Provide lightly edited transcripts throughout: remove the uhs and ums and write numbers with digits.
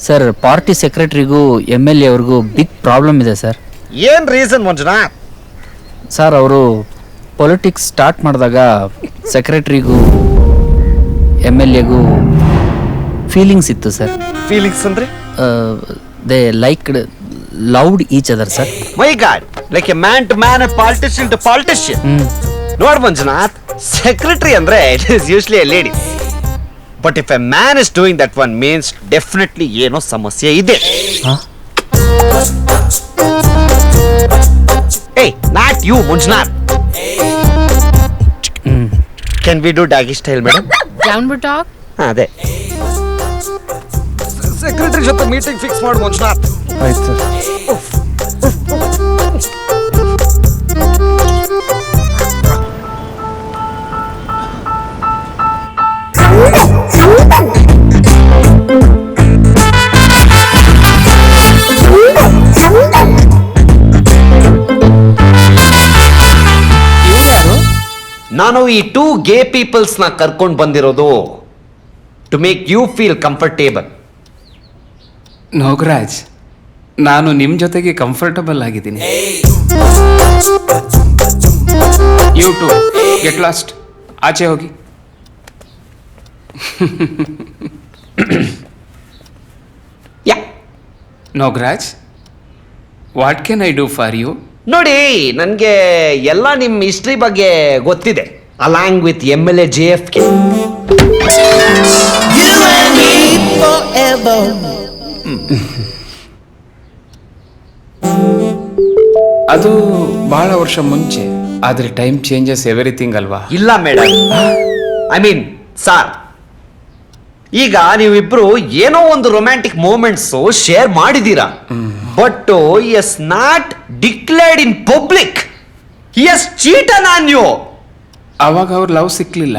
Sir party ಸೆಕ್ರೆಟರಿಗೂ MLA ಅವ್ರಿಗೂ big problem ಇದೆ ಸರ್. ಏನ್ ರೀಸನ್ ಮಂಜುನಾಥ್? ಸರ್ ಅವರು ಪೊಲಿಟಿಕ್ಸ್ ಸ್ಟಾರ್ಟ್ ಮಾಡಿದಾಗ ಸೆಕ್ರೆಟರಿಗೂ MLAಗೂ ಫೀಲಿಂಗ್ಸ್ ಇತ್ತು ಸರ್. ಫೀಲಿಂಗ್ಸ್ ಅಂದ್ರೆ? They liked loved each other sir. My god, like a man to man, a politician to politician. ನೋಡ್ ಮಂಜುನಾಥ್, ಸೆಕ್ರೆಟರಿ ಅಂದ್ರೆ it is usually a lady, but if a man is doing that one means definitely ಏನೋ ಸಮಸ್ಯೆ ಇದೆ. ಏಯ್, not you Manjunath. Can we do doggy style madam? Downward dog? ಅದೇ secretary ಜೊತೆ meeting fix ಮಾಡು ಮಂಜುನಾಥ್. ಆಯ್ತು ಸರ್. ನಾನು ಈ 2 ಗೇ ಪೀಪಲ್ಸ್ ನ ಕರ್ಕೊಂಡು ಬಂದಿರೋದು to make you feel comfortable. Nagaraj, ನಾನು ನಿಮ್ಮ ಜೊತೆಗೆ ಕಂಫರ್ಟಬಲ್ ಆಗಿದ್ದೀನಿ. You to get lost. ಆಚೆ ಹೋಗಿ. Ya Nagaraj, what can I do for you? ನೋಡಿ, ನನಗೆ ಎಲ್ಲ ನಿಮ್ಮ ಹಿಸ್ಟ್ರಿ ಬಗ್ಗೆ ಗೊತ್ತಿದೆ, ಅಲಾಂಗ್ ವಿತ್ MLA JFK. ಅದು ಬಹಳ ವರ್ಷ ಮುಂಚೆ, ಆದ್ರೆ ಟೈಮ್ ಚೇಂಜಸ್ ಎವ್ರಿಥಿಂಗ್ ಅಲ್ವಾ? ಇಲ್ಲ ಮೇಡಮ್, ಐ ಮೀನ್ ಸಾರ್, ಈಗ ನೀವಿಬ್ರು ಏನೋ ಒಂದು ರೊಮ್ಯಾಂಟಿಕ್ ಮೂಮೆಂಟ್ಸ್ ಶೇರ್ ಮಾಡಿದೀರಾ, but is not declared in public. Is cheating on you. ಅವಾಗ ಅವ್ರ ಲವ್ ಸಿಕ್ಲಿಲ್ಲ,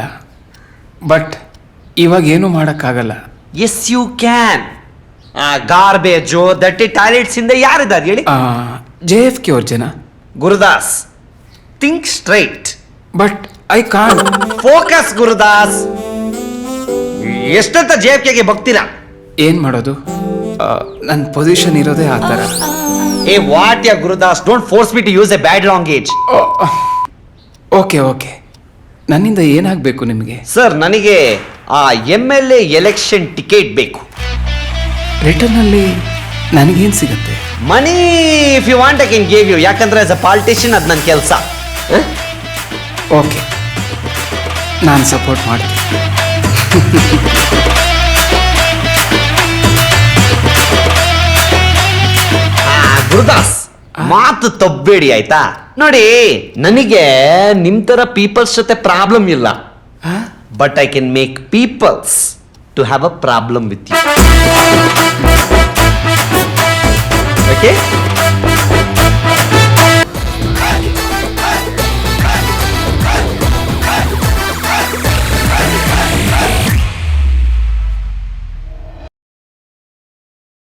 ಬಟ್ ಇವಾಗ ಏನು ಮಾಡೋಕ್ಕಾಗಲ್ಲ. Yes you can. ಗಾರ್ಬೇಜು ದಟ್ಟಿ ಟಾಯ್ಲೆಟ್ಸ್ ಇಂದ ಯಾರಿದ್ದಾರೆ ಹೇಳಿ? JFK ಅವ್ರ ಜನ. Gurudas, think straight. But I can't. Focus Gurudas. ಎಷ್ಟಂತ JFKಗೆ ಬಗ್ತೀರಾ? ಏನ್ ಮಾಡೋದು, ನನ್ನ ಪೊಸಿಷನ್ ಇರೋದೇ ಆ ಥರ. ಏ ವಾಟ್ ಯಾ Gurudas, don't force me to use a bad language. Okay okay, ನನ್ನಿಂದ ಏನಾಗಬೇಕು ನಿಮಗೆ? ಸರ್, ನನಗೆ ಆ MLA ಎಲೆಕ್ಷನ್ ಟಿಕೆಟ್ ಬೇಕು. ರಿಟರ್ನಲ್ಲಿ ನನಗೇನು ಸಿಗುತ್ತೆ? Money if you want I can give you. ಯಾಕಂದ್ರೆ ಆಸ್ ಅ ಪಾಲಿಟಿಷಿಯನ್ ಅದು ನನ್ನ ಕೆಲಸ. ಓಕೆ, ನಾನು ಸಪೋರ್ಟ್ ಮಾಡ್ತೀನಿ. ಗುರುದಾಸ್, ಮಾತು ತಪ್ಪಬೇಡಿ ಆಯ್ತಾ? ನೋಡಿ, ನನಗೆ ನಿಮ್ ತರ ಪೀಪಲ್ಸ್ ಜೊತೆ ಪ್ರಾಬ್ಲಮ್ ಇಲ್ಲ, but I can make peoples to have a problem with you. Okay?